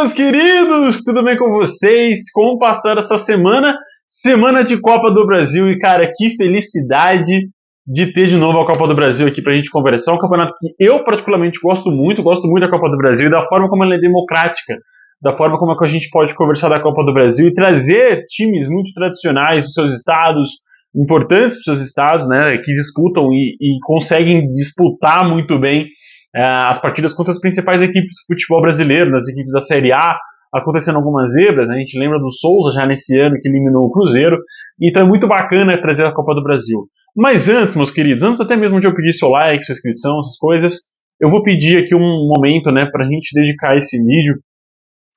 meus queridos! Tudo bem com vocês? Como passaram essa semana? Semana de Copa do Brasil e, cara, que felicidade de ter de novo a Copa do Brasil aqui pra gente conversar. Um campeonato que eu particularmente gosto muito da Copa do Brasil e da forma como ela é democrática, da forma como é que a gente pode conversar da Copa do Brasil e trazer times muito tradicionais dos seus estados, importantes para os seus estados, né, que disputam e conseguem disputar muito bem as partidas contra as principais equipes do futebol brasileiro, nas equipes da Série A, acontecendo algumas zebras, né? A gente lembra do Souza já nesse ano que eliminou o Cruzeiro, então é muito bacana trazer a Copa do Brasil. Mas antes, meus queridos, antes até mesmo de eu pedir seu like, sua inscrição, essas coisas, eu vou pedir aqui um momento, né, para a gente dedicar esse vídeo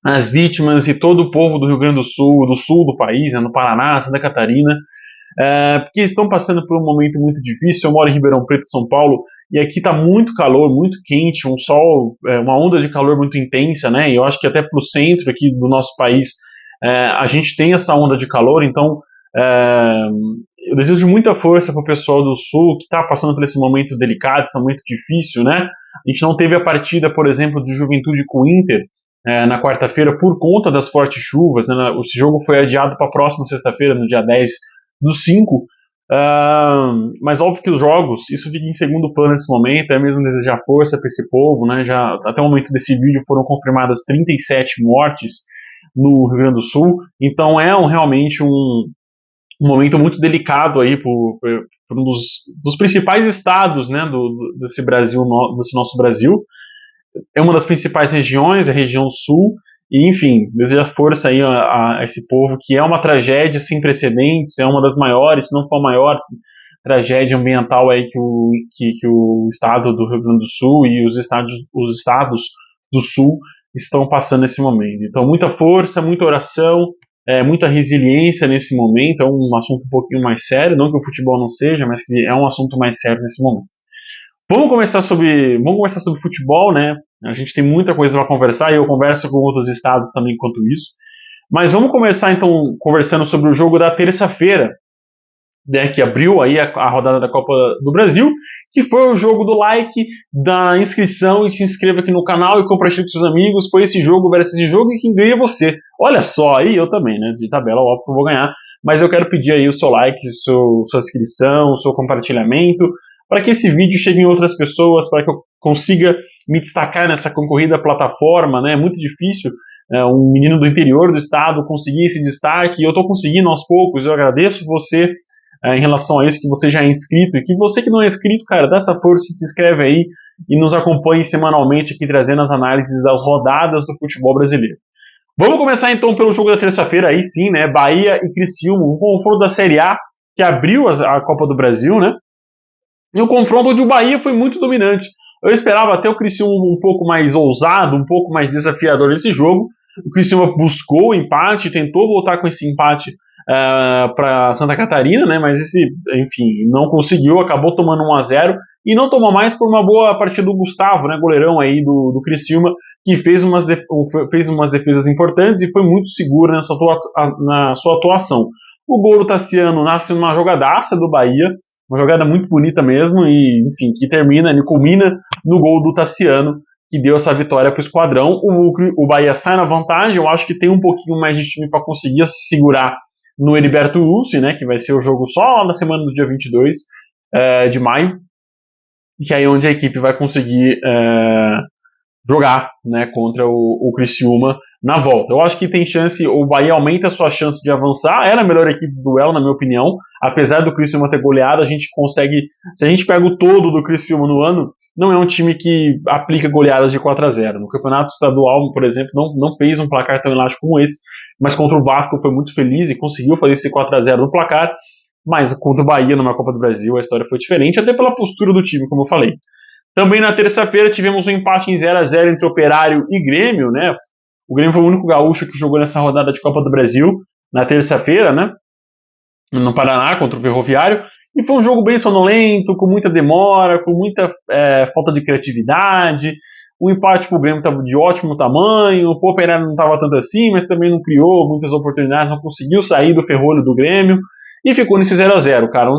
às vítimas e todo o povo do Rio Grande do sul do país, né, no Paraná, Santa Catarina, porque estão passando por um momento muito difícil. Eu moro em Ribeirão Preto, São Paulo, e aqui está muito calor, muito quente, um sol, uma onda de calor muito intensa, né? E eu acho que até para o centro aqui do nosso país a gente tem essa onda de calor, então eu desejo muita força para o pessoal do Sul que está passando por esse momento delicado, esse momento difícil, né? A gente não teve a partida, por exemplo, de Juventude com o Inter na quarta-feira por conta das fortes chuvas, né? Esse jogo foi adiado para a próxima sexta-feira, no dia 10/5, mas óbvio que os jogos, isso fica em segundo plano nesse momento, é mesmo desejar força para esse povo, né? Já até o momento desse vídeo foram confirmadas 37 mortes no Rio Grande do Sul, então é realmente um momento muito delicado aí para um dos principais estados, né, desse Brasil, desse nosso Brasil. É uma das principais regiões, a região sul, e, enfim, deseja força aí a esse povo, que é uma tragédia sem precedentes, é uma das maiores, se não for a maior tragédia ambiental aí que o estado do Rio Grande do Sul e os estados do sul estão passando nesse momento. Então, muita força, muita oração, muita resiliência nesse momento. É um assunto um pouquinho mais sério, não que o futebol não seja, mas que é um assunto mais sério nesse momento. Vamos começar sobre futebol, né? A gente tem muita coisa para conversar e eu converso com outros estados também enquanto isso. Mas vamos começar então conversando sobre o jogo da terça-feira, né, que abriu aí a rodada da Copa do Brasil, que foi o jogo do like, da inscrição, e se inscreva aqui no canal e compartilhe com seus amigos. Foi esse jogo versus esse jogo e quem ganha é você. Olha só, aí eu também, né? De tabela, óbvio que eu vou ganhar, mas eu quero pedir aí o seu like, sua inscrição, o seu compartilhamento, para que esse vídeo chegue em outras pessoas, para que eu consiga me destacar nessa concorrida plataforma, né? É muito difícil um menino do interior do estado conseguir esse destaque, e eu estou conseguindo aos poucos. Eu agradeço você em relação a isso, que você já é inscrito, e que você que não é inscrito, cara, dá essa força, se inscreve aí e nos acompanhe semanalmente aqui trazendo as análises das rodadas do futebol brasileiro. Vamos começar então pelo jogo da terça-feira, aí sim, né? Bahia e Criciúma, um confronto da Série A que abriu a Copa do Brasil, né? E o confronto onde o Bahia foi muito dominante. Eu esperava até o Criciúma um pouco mais ousado, um pouco mais desafiador nesse jogo. O Criciúma buscou o empate, tentou voltar com esse empate para Santa Catarina, né? Mas enfim, não conseguiu, acabou tomando 1-0 e não tomou mais por uma boa partida do Gustavo, né? Goleirão aí do Criciúma, que fez umas defesas importantes e foi muito seguro na sua atuação. O gol do Tassiano nasce numa jogadaça do Bahia, uma jogada muito bonita mesmo, e enfim, que culmina no gol do Tassiano, que deu essa vitória para o esquadrão. O Bahia sai na vantagem, eu acho que tem um pouquinho mais de time para conseguir segurar no Heriberto Ulci, né, que vai ser o jogo só na semana do dia 22 de maio, que é aí onde a equipe vai conseguir jogar, né, contra o Criciúma na volta. Eu acho que tem chance, o Bahia aumenta a sua chance de avançar, era a melhor equipe do duelo, na minha opinião, apesar do Criciúma ter goleado, a gente consegue, se a gente pega o todo do Criciúma no ano, não é um time que aplica goleadas de 4-0. No campeonato estadual, por exemplo, não fez um placar tão elástico como esse, mas contra o Vasco foi muito feliz e conseguiu fazer esse 4-0 no placar, mas contra o Bahia numa Copa do Brasil a história foi diferente, até pela postura do time, como eu falei. Também na terça-feira tivemos um empate em 0-0 entre Operário e Grêmio, né? O Grêmio foi o único gaúcho que jogou nessa rodada de Copa do Brasil na terça-feira, né? No Paraná, contra o Ferroviário. E foi um jogo bem sonolento, com muita demora, com muita falta de criatividade. O empate pro Grêmio estava de ótimo tamanho, o Operário não estava tanto assim, mas também não criou muitas oportunidades, não conseguiu sair do ferrolho do Grêmio. E ficou nesse 0-0, cara.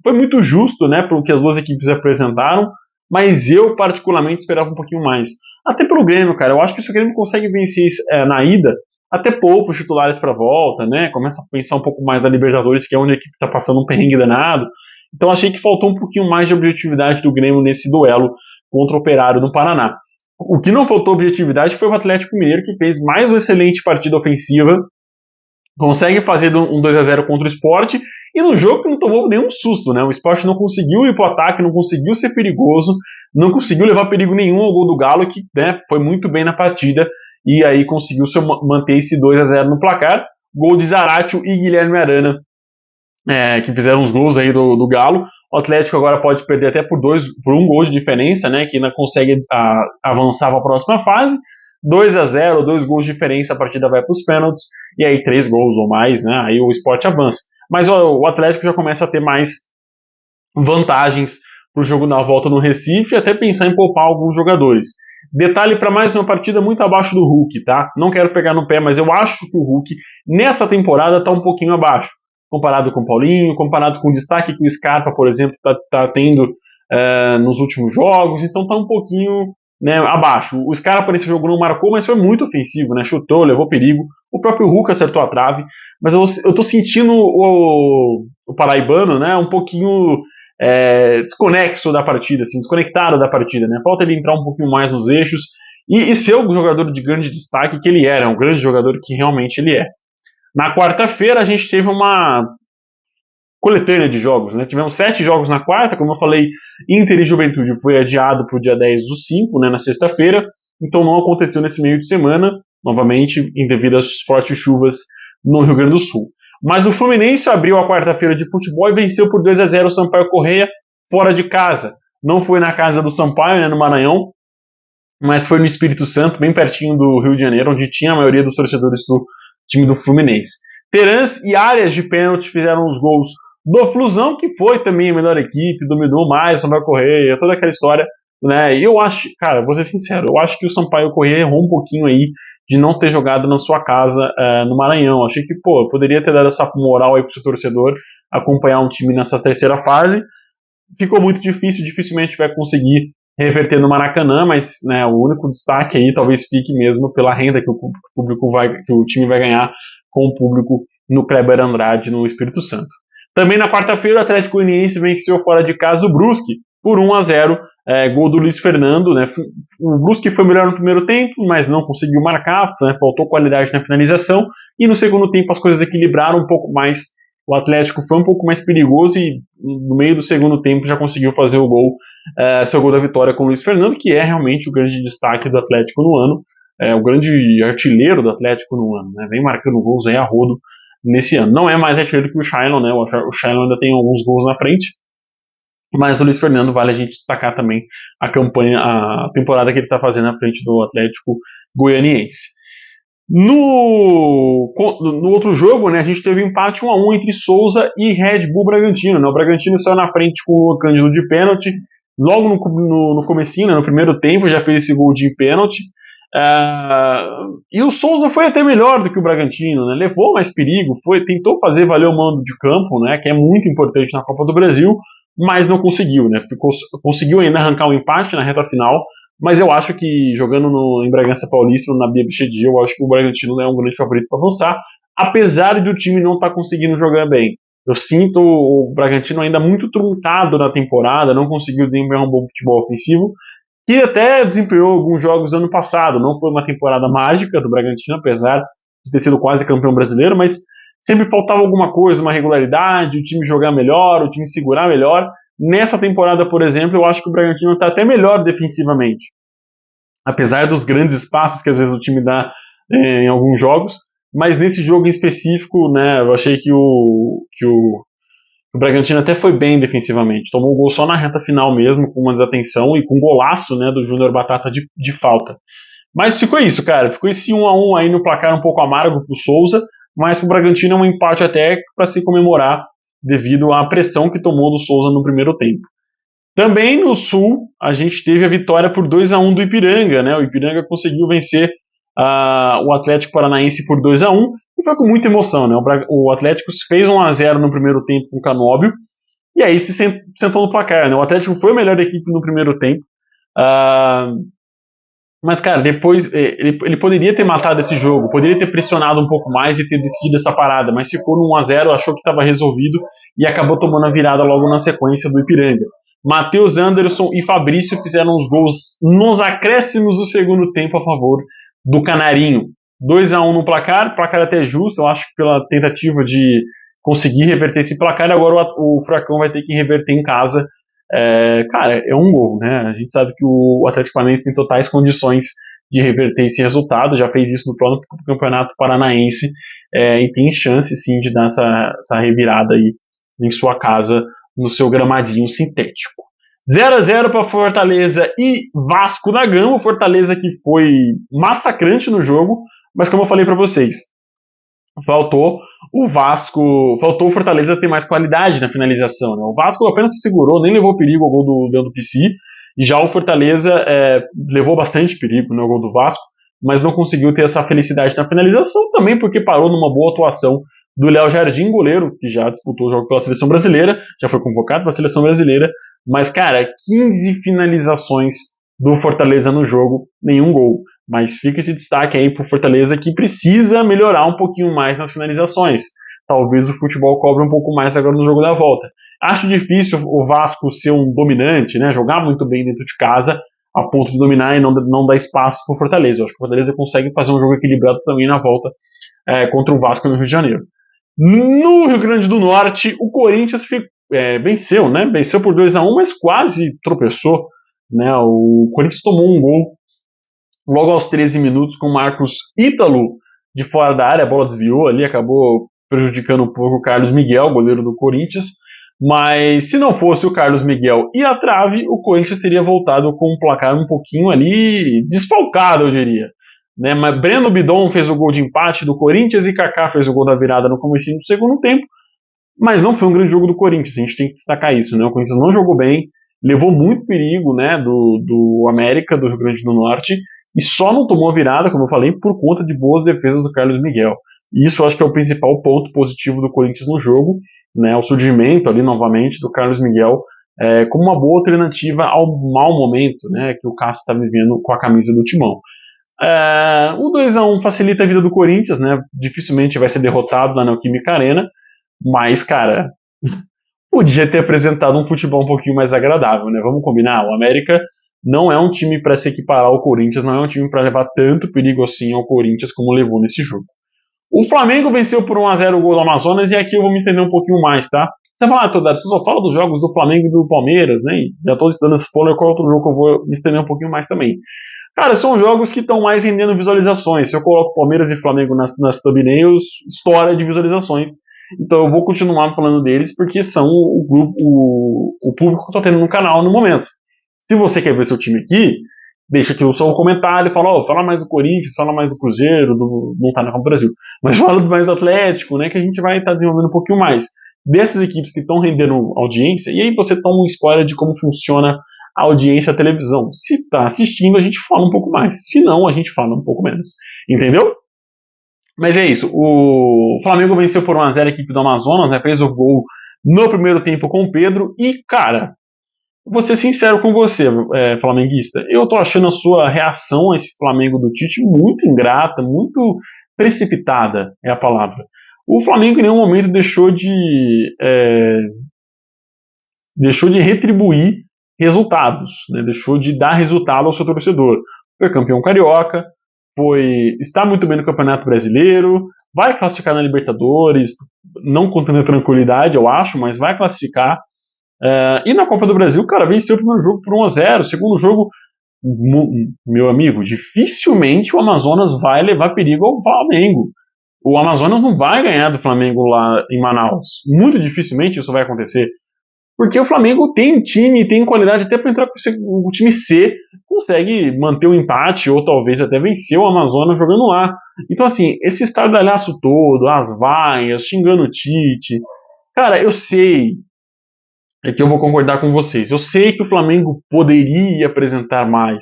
Foi muito justo, né, pelo que as duas equipes apresentaram, mas eu particularmente esperava um pouquinho mais. até pelo Grêmio, cara. Eu acho que se o Grêmio consegue vencer na ida, até poupa os titulares para volta, né? Começa a pensar um pouco mais da Libertadores, que é onde a equipe está passando um perrengue danado. Então achei que faltou um pouquinho mais de objetividade do Grêmio nesse duelo contra o Operário no Paraná. O que não faltou objetividade foi o Atlético Mineiro, que fez mais uma excelente partida ofensiva, consegue fazer um 2-0 contra o Sport, e no jogo que não tomou nenhum susto, né? O Sport não conseguiu ir pro ataque, não conseguiu ser perigoso, não conseguiu levar perigo nenhum ao gol do Galo, que, né, foi muito bem na partida, e aí conseguiu manter esse 2-0 no placar. Gol de Zaratio e Guilherme Arana, que fizeram os gols aí do Galo. O Atlético agora pode perder até por um gol de diferença, né, que ainda consegue avançar para a próxima fase. 2-0, 2 gols de diferença, a partida vai para os pênaltis, e aí 3 gols ou mais, né, aí o Sport avança. Mas o Atlético já começa a ter mais vantagens para o jogo na volta no Recife, e até pensar em poupar alguns jogadores. Detalhe para mais uma partida muito abaixo do Hulk, tá? Não quero pegar no pé, mas eu acho que o Hulk, nessa temporada, está um pouquinho abaixo. Comparado com o Paulinho, comparado com o destaque que o Scarpa, por exemplo, está tendo nos últimos jogos, então está um pouquinho, né, abaixo. O Scarpa nesse jogo não marcou, mas foi muito ofensivo, né? Chutou, levou perigo. O próprio Hulk acertou a trave, mas eu tô sentindo o paraibano, né, um pouquinho desconexo da partida, assim, desconectado da partida, né? Falta ele entrar um pouquinho mais nos eixos e ser o jogador de grande destaque que ele era, um grande jogador que realmente ele é. Na quarta-feira a gente teve uma coletânea de jogos, né? Tivemos 7 jogos na quarta, como eu falei, Inter e Juventude foi adiado para o dia 10/5, né, na sexta-feira, então não aconteceu nesse meio de semana, novamente, devido às fortes chuvas no Rio Grande do Sul. Mas o Fluminense abriu a quarta-feira de futebol e venceu por 2-0 o Sampaio Corrêa fora de casa. Não foi na casa do Sampaio, né, no Maranhão, mas foi no Espírito Santo, bem pertinho do Rio de Janeiro, onde tinha a maioria dos torcedores do time do Fluminense. Terãs e Arias de pênalti fizeram os gols do Flusão, que foi também a melhor equipe, dominou mais, Sampaio Corrêa, toda aquela história, né? E eu acho, cara, vou ser sincero, eu acho que o Sampaio Corrêa errou um pouquinho aí de não ter jogado na sua casa no Maranhão. Achei que, poderia ter dado essa moral aí pro seu torcedor acompanhar um time nessa terceira fase. Ficou muito difícil, dificilmente vai conseguir reverter no Maracanã, mas, né, o único destaque aí talvez fique mesmo pela renda que o time vai ganhar com o público no Kleber Andrade, no Espírito Santo. Também na quarta-feira, o Atlético Goianiense venceu fora de casa o Brusque por 1-0, gol do Luiz Fernando, né? O Brusque foi melhor no primeiro tempo, mas não conseguiu marcar, né? Faltou qualidade na finalização, e no segundo tempo as coisas equilibraram um pouco mais. O Atlético foi um pouco mais perigoso e no meio do segundo tempo já conseguiu fazer o gol, seu gol da vitória com o Luiz Fernando, que é realmente o grande destaque do Atlético no ano, o grande artilheiro do Atlético no ano, né? Vem marcando gols aí a rodo nesse ano. Não é mais artilheiro que o Shailon, né? O Shailon ainda tem alguns gols na frente, mas o Luiz Fernando vale a gente destacar também a temporada que ele está fazendo na frente do Atlético Goianiense. No outro jogo, né, a gente teve um empate 1-1 entre Souza e Red Bull Bragantino, né? O Bragantino saiu na frente com o Cândido de pênalti, logo no comecinho, né, no primeiro tempo, já fez esse gol de pênalti. E o Souza foi até melhor do que o Bragantino, né? Levou mais perigo, tentou fazer valer o mando de campo, né, que é muito importante na Copa do Brasil, mas não conseguiu, né? Conseguiu ainda arrancar um empate na reta final, mas eu acho que jogando em Bragança Paulista, na Bia Bichedi, eu acho que o Bragantino é um grande favorito para avançar, apesar de o time não estar conseguindo jogar bem. Eu sinto o Bragantino ainda muito truncado na temporada, não conseguiu desempenhar um bom futebol ofensivo, que até desempenhou alguns jogos ano passado. Não foi uma temporada mágica do Bragantino, apesar de ter sido quase campeão brasileiro, mas sempre faltava alguma coisa, uma regularidade, o time jogar melhor, o time segurar melhor. Nessa temporada, por exemplo, eu acho que o Bragantino está até melhor defensivamente. Apesar dos grandes espaços que às vezes o time dá em alguns jogos, mas nesse jogo em específico, né, eu achei que o Bragantino até foi bem defensivamente. Tomou o gol só na reta final mesmo, com uma desatenção e com um golaço, né, do Júnior Batata de falta. Mas ficou isso, cara. Ficou esse 1-1 aí no placar um pouco amargo pro Souza, mas pro Bragantino é um empate até para se comemorar devido à pressão que tomou do Souza no primeiro tempo. Também no Sul, a gente teve a vitória por 2-1 do Ipiranga, né? O Ipiranga conseguiu vencer o Atlético Paranaense por 2-1, e foi com muita emoção, né? O Atlético fez 1-0 no primeiro tempo com o Canóbio, e aí se sentou no placar, né? O Atlético foi a melhor equipe no primeiro tempo, Mas, cara, depois ele poderia ter matado esse jogo, poderia ter pressionado um pouco mais e ter decidido essa parada, mas ficou no 1-0, achou que estava resolvido e acabou tomando a virada logo na sequência do Ipiranga. Matheus Anderson e Fabrício fizeram os gols nos acréscimos do segundo tempo a favor do Canarinho. 2-1 no placar até justo, eu acho que pela tentativa de conseguir reverter esse placar, e agora o Furacão vai ter que reverter em casa. Cara, é um gol, né? A gente sabe que o Atlético Paranaense tem totais condições de reverter esse resultado, já fez isso no próprio Campeonato Paranaense, e tem chance sim de dar essa revirada aí em sua casa, no seu gramadinho sintético. 0-0 para Fortaleza e Vasco da Gama. Fortaleza que foi massacrante no jogo, mas como eu falei para vocês, faltou o Fortaleza ter mais qualidade na finalização, né? O Vasco apenas se segurou, nem levou perigo ao gol do Leandro Pissi, e já o Fortaleza levou bastante perigo no gol do Vasco, mas não conseguiu ter essa felicidade na finalização, também porque parou numa boa atuação do Léo Jardim, goleiro, que já disputou o jogo pela seleção brasileira, já foi convocado para a seleção brasileira, mas, cara, 15 finalizações do Fortaleza no jogo, nenhum gol. Mas fica esse destaque aí pro Fortaleza, que precisa melhorar um pouquinho mais nas finalizações. Talvez o futebol cobre um pouco mais agora no jogo da volta. Acho difícil o Vasco ser um dominante, né? Jogar muito bem dentro de casa, a ponto de dominar e não dar espaço pro Fortaleza. Eu acho que o Fortaleza consegue fazer um jogo equilibrado também na volta contra o Vasco no Rio de Janeiro. No Rio Grande do Norte, o Corinthians venceu, né? Venceu por 2-1, mas quase tropeçou, né? O Corinthians tomou um gol logo aos 13 minutos com o Marcos Ítalo de fora da área, a bola desviou ali, acabou prejudicando um pouco o Carlos Miguel, goleiro do Corinthians, mas se não fosse o Carlos Miguel e a trave, o Corinthians teria voltado com um placar um pouquinho ali desfalcado, eu diria. Né? Mas Breno Bidon fez o gol de empate do Corinthians e Kaká fez o gol da virada no começo do segundo tempo, mas não foi um grande jogo do Corinthians, a gente tem que destacar isso, né? O Corinthians não jogou bem, levou muito perigo, né, do América, do Rio Grande do Norte, e só não tomou virada, como eu falei, por conta de boas defesas do Carlos Miguel. E isso eu acho que é o principal ponto positivo do Corinthians no jogo, né, o surgimento ali novamente do Carlos Miguel como uma boa alternativa ao mau momento, né, que o Cássio está vivendo com a camisa do Timão. O 2-1 facilita a vida do Corinthians, né, dificilmente vai ser derrotado na Neoquímica Arena, mas, cara, podia ter apresentado um futebol um pouquinho mais agradável, né? Vamos combinar, o América não é um time para se equiparar ao Corinthians, não é um time para levar tanto perigo assim ao Corinthians como levou nesse jogo. O Flamengo venceu por 1-0 o gol do Amazonas, e aqui eu vou me estender um pouquinho mais, tá? Você fala, Todaro, você só fala dos jogos do Flamengo e do Palmeiras, né? E já tô dando esse spoiler, qual outro jogo que eu vou me estender um pouquinho mais também. Cara, são jogos que estão mais rendendo visualizações. Se eu coloco Palmeiras e Flamengo nas thumbnails, história de visualizações. Então eu vou continuar falando deles porque são o público que eu tô tendo no canal no momento. Se você quer ver seu time aqui, deixa aqui o seu comentário, fala mais do Corinthians, fala mais do Cruzeiro, não tá na Copa do Brasil, mas fala mais do Atlético, né, que a gente vai estar desenvolvendo um pouquinho mais dessas equipes que estão rendendo audiência, e aí você toma um spoiler de como funciona a audiência da televisão. Se tá assistindo, a gente fala um pouco mais, se não, a gente fala um pouco menos, entendeu? Mas é isso, o Flamengo venceu por 1-0 a equipe do Amazonas, né, fez o gol no primeiro tempo com o Pedro, e cara, vou ser sincero com você, flamenguista, eu tô achando a sua reação a esse Flamengo do Tite muito ingrata, muito precipitada, é a palavra. O Flamengo em nenhum momento deixou de retribuir resultados, né, deixou de dar resultado ao seu torcedor. Foi campeão carioca, está muito bem no Campeonato Brasileiro, vai classificar na Libertadores, não com tanta tranquilidade, eu acho, mas vai classificar. E na Copa do Brasil, cara, venceu o primeiro jogo por 1-0. O segundo jogo, meu amigo, dificilmente o Amazonas vai levar perigo ao Flamengo. O Amazonas não vai ganhar do Flamengo lá em Manaus. Muito dificilmente isso vai acontecer. Porque o Flamengo tem time, tem qualidade até para entrar com o time C, consegue manter o empate ou talvez até vencer o Amazonas jogando lá. Então, assim, esse estardalhaço todo, as vaias, xingando o Tite. Cara, eu sei. É que eu vou concordar com vocês. Eu sei que o Flamengo poderia apresentar mais,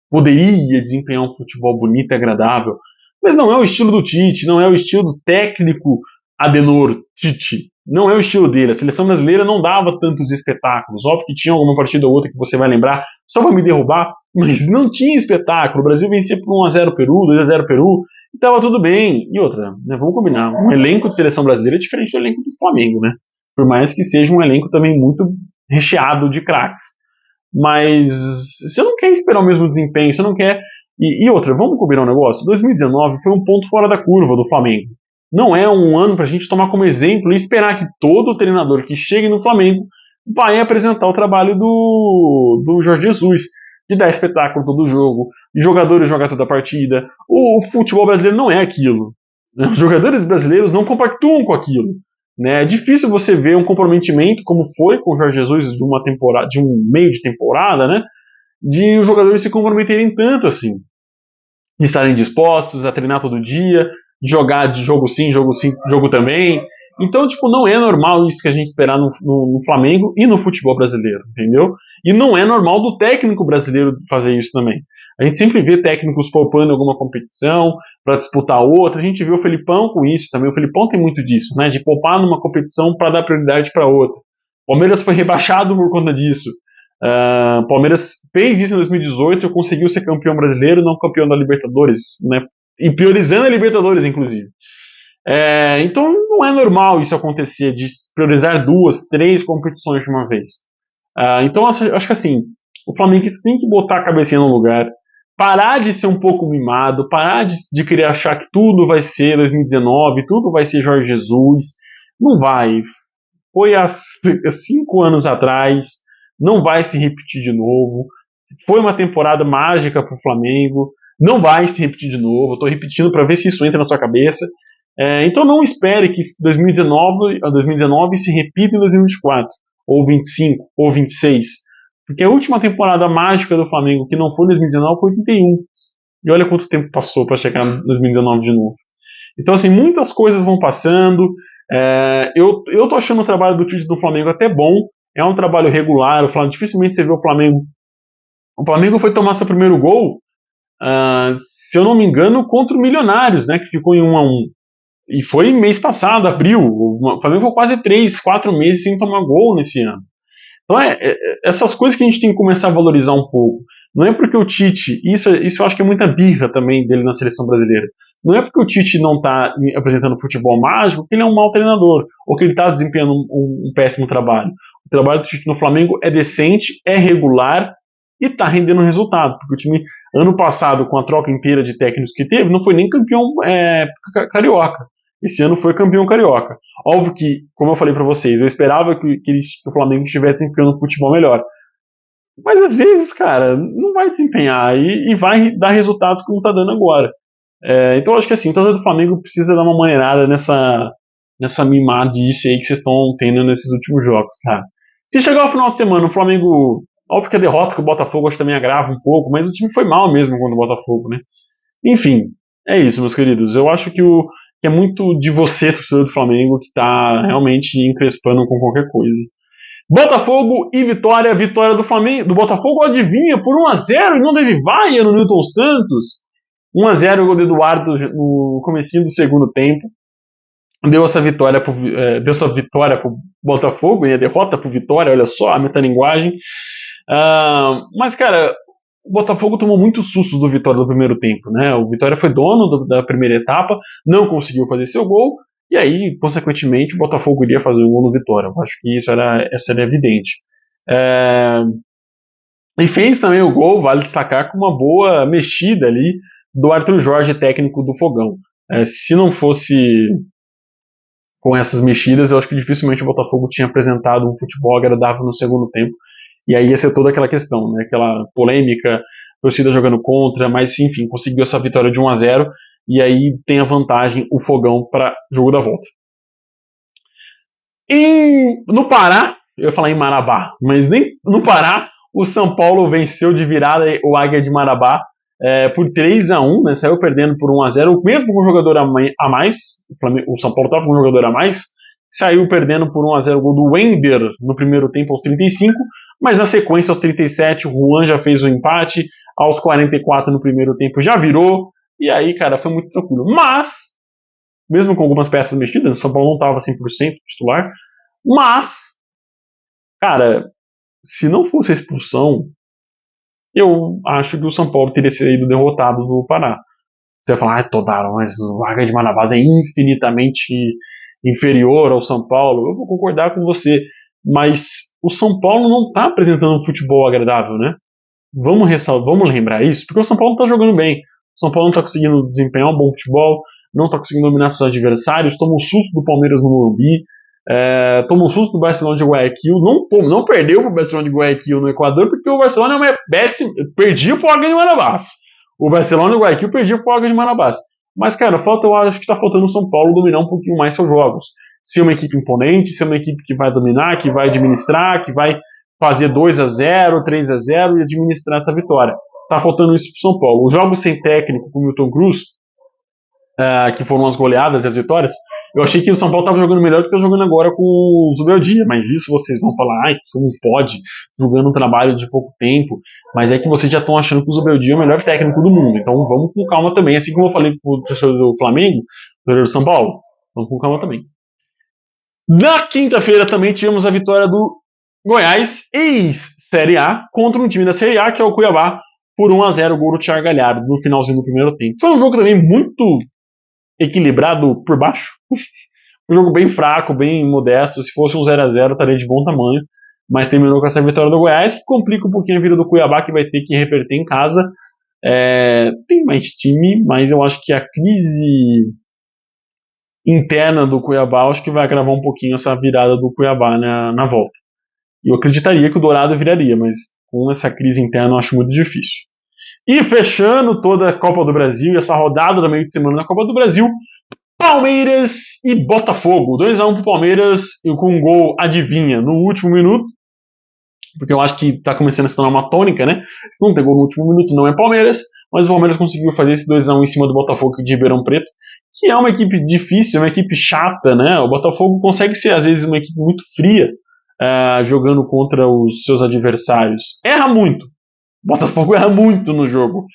poderia desempenhar um futebol bonito e agradável, mas não é o estilo do Tite, não é o estilo do técnico Adenor Tite, Não é o estilo dele. A seleção brasileira não dava tantos espetáculos. Óbvio que tinha alguma partida ou outra que você vai lembrar só pra me derrubar, mas não tinha espetáculo. O Brasil vencia por 1-0 Peru, 2-0 Peru, e tava tudo bem. E outra, né, vamos combinar, um elenco de seleção brasileira é diferente do elenco do Flamengo, né? Por mais que seja um elenco também muito recheado de craques. Mas você não quer esperar o mesmo desempenho, você não quer... E outra, vamos combinar um negócio? 2019 foi um ponto fora da curva do Flamengo. Não é um ano para a gente tomar como exemplo e esperar que todo treinador que chegue no Flamengo vai apresentar o trabalho do Jorge Jesus, de dar espetáculo todo jogo, de jogadores jogar toda a partida. O futebol brasileiro não é aquilo. Os jogadores brasileiros não compactuam com aquilo. Né? É difícil você ver um comprometimento como foi com o Jorge Jesus de uma temporada, de um meio de temporada, né? De os jogadores se comprometerem tanto assim, de estarem dispostos a treinar todo dia, de jogar de jogo sim, jogo também. Então, tipo, não é normal isso que a gente esperar no Flamengo e no futebol brasileiro, entendeu? E não é normal do técnico brasileiro fazer isso também. A gente sempre vê técnicos poupando alguma competição para disputar outra. A gente vê o Felipão com isso também. O Felipão tem muito disso, né? De poupar numa competição para dar prioridade para outra. O Palmeiras foi rebaixado por conta disso. Palmeiras fez isso em 2018 e conseguiu ser campeão brasileiro, não campeão da Libertadores, né? E priorizando a Libertadores, inclusive. Então não é normal isso acontecer, de priorizar 2, 3 competições de uma vez. Então acho que assim, o Flamengo tem que botar a cabecinha no lugar, parar de ser um pouco mimado, parar de querer achar que tudo vai ser 2019, tudo vai ser Jorge Jesus. Não vai. Foi há 5 anos atrás, não vai se repetir de novo. Foi uma temporada mágica para o Flamengo, não vai se repetir de novo. Estou repetindo para ver se isso entra na sua cabeça. Então não espere que 2019 se repita em 2024, ou 25, ou 26. Porque a última temporada mágica do Flamengo, que não foi em 2019, foi em 31. E olha quanto tempo passou para chegar em 2019 de novo. Então, assim, muitas coisas vão passando. Eu tô achando o trabalho do Tite do Flamengo até bom. É um trabalho regular. Dificilmente você vê o Flamengo. O Flamengo foi tomar seu primeiro gol, se eu não me engano, contra o Milionários, né? Que ficou em 1-1. E foi mês passado, abril. O Flamengo ficou quase 3, 4 meses sem tomar gol nesse ano. Então, essas coisas que a gente tem que começar a valorizar um pouco. Não é porque o Tite, isso eu acho que é muita birra também dele na seleção brasileira. Não é porque o Tite não está apresentando futebol mágico que ele é um mau treinador, ou que ele está desempenhando um péssimo trabalho. O trabalho do Tite no Flamengo é decente, é regular e está rendendo resultado. Porque o time, ano passado, com a troca inteira de técnicos que teve, não foi nem campeão carioca. Esse ano foi campeão carioca. Óbvio que, como eu falei para vocês, eu esperava que o Flamengo estivesse desempenhando um futebol melhor. Mas às vezes, cara, não vai desempenhar e vai dar resultados como tá dando agora. Então eu acho que assim, o torcedor do Flamengo precisa dar uma maneirada nessa mimadice aí que vocês estão tendo nesses últimos jogos, cara. Se chegar ao final de semana, o Flamengo. Óbvio que a derrota com o Botafogo acho que também agrava um pouco, mas o time foi mal mesmo contra o Botafogo, né? Enfim, é isso, meus queridos. Eu acho que é muito de você, torcedor do Flamengo, que tá realmente encrespando com qualquer coisa. Botafogo e vitória do Flamengo, do Botafogo, adivinha, por 1-0 e não teve vaia no Newton Santos. 1-0 o gol do Eduardo no comecinho do segundo tempo. Deu essa vitória pro Botafogo e a derrota pro Vitória, olha só a metalinguagem. Mas, cara, o Botafogo tomou muito susto do Vitória no primeiro tempo, né? O Vitória foi dono da primeira etapa, não conseguiu fazer seu gol, e aí, consequentemente, o Botafogo iria fazer um gol no Vitória. Eu acho que essa era evidente. E fez também o gol, vale destacar, com uma boa mexida ali do Arthur Jorge, técnico do Fogão. Se não fosse com essas mexidas, eu acho que dificilmente o Botafogo tinha apresentado um futebol agradável no segundo tempo. E aí ia ser toda aquela questão, né? Aquela polêmica, torcida jogando contra, mas enfim, conseguiu essa vitória de 1-0 e aí tem a vantagem o Fogão para jogo da volta. No Pará, eu ia falar em Marabá, mas nem no Pará, o São Paulo venceu de virada o Águia de Marabá por 3-1, né? Saiu perdendo por 1-0, mesmo com um jogador a mais, o São Paulo estava com um jogador a mais, saiu perdendo por 1-0 o gol do Wender no primeiro tempo aos 35, mas na sequência, aos 37, o Juan já fez o empate, aos 44 no primeiro tempo já virou, e aí, cara, foi muito tranquilo. Mas mesmo com algumas peças mexidas, o São Paulo não estava 100% titular, mas, cara, se não fosse a expulsão, eu acho que o São Paulo teria sido derrotado do Pará. Você vai falar, Todaro, mas o Águia de Manabás é infinitamente inferior ao São Paulo. Eu vou concordar com você, mas o São Paulo não está apresentando um futebol agradável, né? Vamos lembrar isso, porque o São Paulo não está jogando bem. O São Paulo não está conseguindo desempenhar um bom futebol, não está conseguindo dominar seus adversários, toma um susto do Palmeiras no Morumbi, toma um susto do Barcelona de Guayaquil, não perdeu para o Barcelona de Guayaquil no Equador, porque o Barcelona é uma perdia para o Águia de Manabás. O Barcelona de Guayaquil perdia para o Águia de Manabás. Mas, cara, eu acho que está faltando o São Paulo dominar um pouquinho mais seus jogos. Ser uma equipe imponente, ser uma equipe que vai dominar, que vai administrar, que vai fazer 2-0, 3-0 e administrar essa vitória. Tá faltando isso pro São Paulo. Os jogos sem técnico com o Milton Cruz, que foram as goleadas e as vitórias, eu achei que o São Paulo estava jogando melhor do que tá jogando agora com o Zubeldia, mas isso vocês vão falar, como pode, jogando um trabalho de pouco tempo, mas é que vocês já estão achando que o Zubeldia é o melhor técnico do mundo, então vamos com calma também, assim como eu falei pro torcedor do Flamengo, torcedor do São Paulo, vamos com calma também. Na quinta-feira também tivemos a vitória do Goiás, ex-Série A, contra um time da Série A, que é o Cuiabá, por 1-0, gol do Thiago Galhardo, no finalzinho do primeiro tempo. Foi um jogo também muito equilibrado por baixo. Um jogo bem fraco, bem modesto. Se fosse um 0-0, estaria de bom tamanho. Mas terminou com essa vitória do Goiás, que complica um pouquinho a vida do Cuiabá, que vai ter que reverter em casa. Tem mais time, mas eu acho que a crise interna do Cuiabá, acho que vai agravar um pouquinho essa virada do Cuiabá na volta. E eu acreditaria que o Dourado viraria, mas com essa crise interna eu acho muito difícil. E fechando toda a Copa do Brasil, essa rodada do meio de semana da Copa do Brasil, Palmeiras e Botafogo. 2-1 pro Palmeiras com um gol, adivinha, no último minuto. Porque eu acho que tá começando a se tornar uma tônica, né? Se não tem gol no último minuto, não é Palmeiras. Mas o Palmeiras conseguiu fazer esse 2-1 em cima do Botafogo de Ribeirão Preto, que é uma equipe difícil, uma equipe chata, né? O Botafogo consegue ser, às vezes, uma equipe muito fria, jogando contra os seus adversários. Erra muito. O Botafogo erra muito no jogo.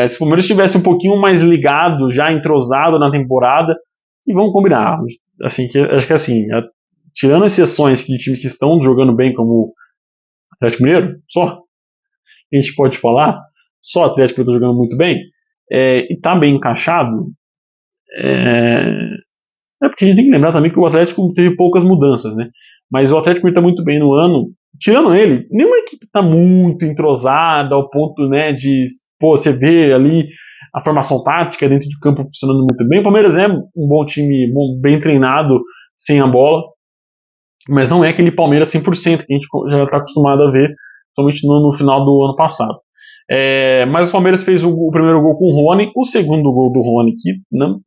Se o Palmeiras estivesse um pouquinho mais ligado, já entrosado na temporada, e vamos combinar. Assim, acho que assim, tirando exceções de times que estão jogando bem, como o Atlético Mineiro, só a gente pode falar, só o Atlético está jogando muito bem, e está bem encaixado, porque a gente tem que lembrar também que o Atlético teve poucas mudanças, né? Mas o Atlético está muito bem no ano. Tirando ele, nenhuma equipe está muito entrosada ao ponto, né, de você ver ali a formação tática dentro de campo funcionando muito bem. O Palmeiras é um bom time, bem treinado, sem a bola, mas não é aquele Palmeiras 100% que a gente já está acostumado a ver, somente no final do ano passado. Mas o Palmeiras fez o primeiro gol com o Rony, o segundo gol do Rony, que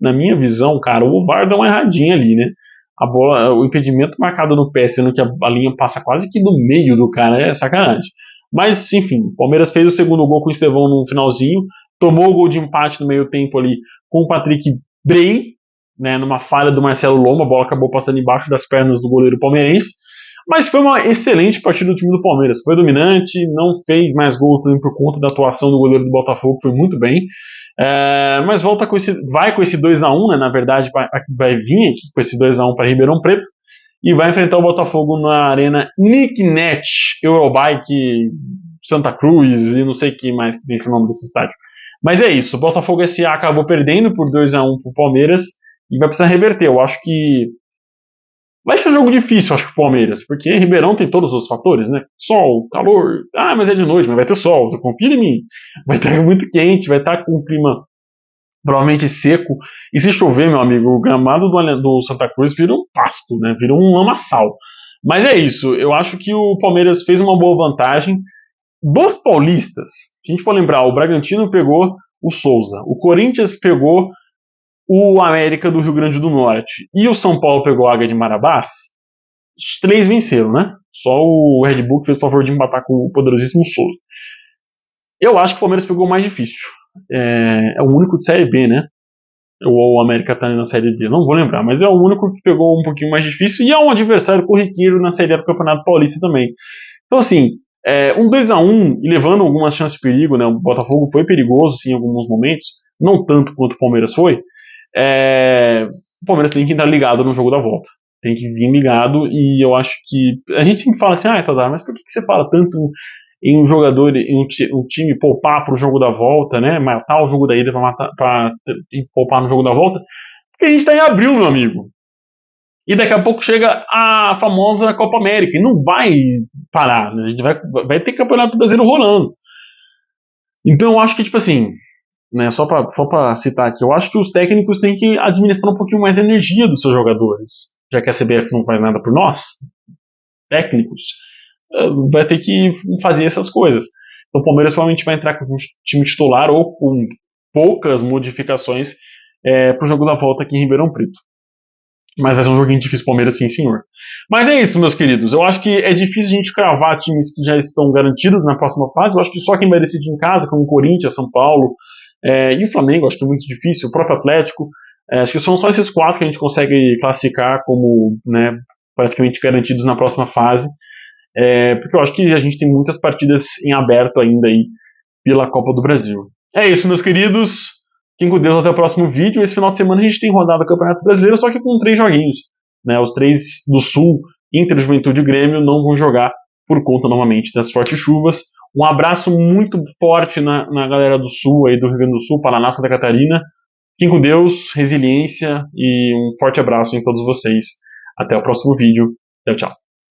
na minha visão, cara, o VAR dá uma erradinha ali, né? A bola, o impedimento marcado no pé, sendo que a linha passa quase que no meio do cara, é sacanagem. Mas, enfim, o Palmeiras fez o segundo gol com o Estevão no finalzinho, tomou o gol de empate no meio tempo ali com o Patrick Bray, né, numa falha do Marcelo Lomba, a bola acabou passando embaixo das pernas do goleiro palmeirense. Mas foi uma excelente partida do time do Palmeiras. Foi dominante, não fez mais gols também por conta da atuação do goleiro do Botafogo, foi muito bem. Mas vai com esse 2-1, né? Na verdade, vai vir aqui com esse 2-1 para Ribeirão Preto e vai enfrentar o Botafogo na arena Nicknet Eurobike Santa Cruz e não sei o que mais que tem esse nome desse estádio. Mas é isso, o Botafogo SA acabou perdendo por 2-1 para o Palmeiras e vai precisar reverter. Eu acho que vai ser um jogo difícil, acho que o Palmeiras, porque Ribeirão tem todos os fatores, né? Sol, calor, mas é de noite, mas vai ter sol, você confia em mim. Vai estar muito quente, vai estar com um clima provavelmente seco. E se chover, meu amigo, o gramado do Santa Cruz vira um pasto, né? Vira um lamaçal. Mas é isso, eu acho que o Palmeiras fez uma boa vantagem. Dos paulistas, se a gente for lembrar, o Bragantino pegou o Souza, o Corinthians pegou o América do Rio Grande do Norte e o São Paulo pegou a Águia de Marabás, os três venceram, né? Só o Red Bull fez o favor de empatar com o poderosíssimo Souza. Eu acho que o Palmeiras pegou o mais difícil. É o único de Série B, né? Ou o América tá na Série D, não vou lembrar, mas é o único que pegou um pouquinho mais difícil e é um adversário corriqueiro na Série A do Campeonato Paulista também. Então, assim, um 2-1 e levando algumas chances de perigo, né? O Botafogo foi perigoso, sim, em alguns momentos, não tanto quanto o Palmeiras foi. o Palmeiras tem que entrar ligado no jogo da volta. Tem que vir ligado, e eu acho que. A gente sempre fala assim, Tadar, mas por que você fala tanto em um jogador, em um time poupar pro jogo da volta, né? Matar o jogo da ida pra poupar no jogo da volta? Porque a gente tá em abril, meu amigo. E daqui a pouco chega a famosa Copa América, e não vai parar, né? A gente vai ter Campeonato Brasileiro rolando. Então eu acho que, tipo assim, né, só pra citar aqui, eu acho que os técnicos têm que administrar um pouquinho mais a energia dos seus jogadores. Já que a CBF não faz nada por nós, técnicos, vai ter que fazer essas coisas. Então o Palmeiras provavelmente vai entrar com um time titular ou com poucas modificações pro jogo da volta aqui em Ribeirão Preto. Mas vai ser um joguinho difícil pro Palmeiras, sim, senhor. Mas é isso, meus queridos. Eu acho que é difícil a gente cravar times que já estão garantidos na próxima fase. Eu acho que só quem vai decidir em casa, como o Corinthians, São Paulo e o Flamengo, acho que é muito difícil. O próprio Atlético. Acho que são só esses 4 que a gente consegue classificar como, né, praticamente garantidos na próxima fase. Porque eu acho que a gente tem muitas partidas em aberto ainda aí pela Copa do Brasil. É isso, meus queridos. Fiquem com Deus, até o próximo vídeo. Esse final de semana a gente tem rodada do Campeonato Brasileiro, só que com 3 joguinhos. Né? Os 3 do Sul, Inter, Juventude e Grêmio, não vão jogar por conta, novamente, das fortes chuvas. Um abraço muito forte na galera do Sul, aí do Rio Grande do Sul, Paraná, Santa Catarina. Fiquem com Deus, resiliência e um forte abraço em todos vocês. Até o próximo vídeo. Tchau, tchau.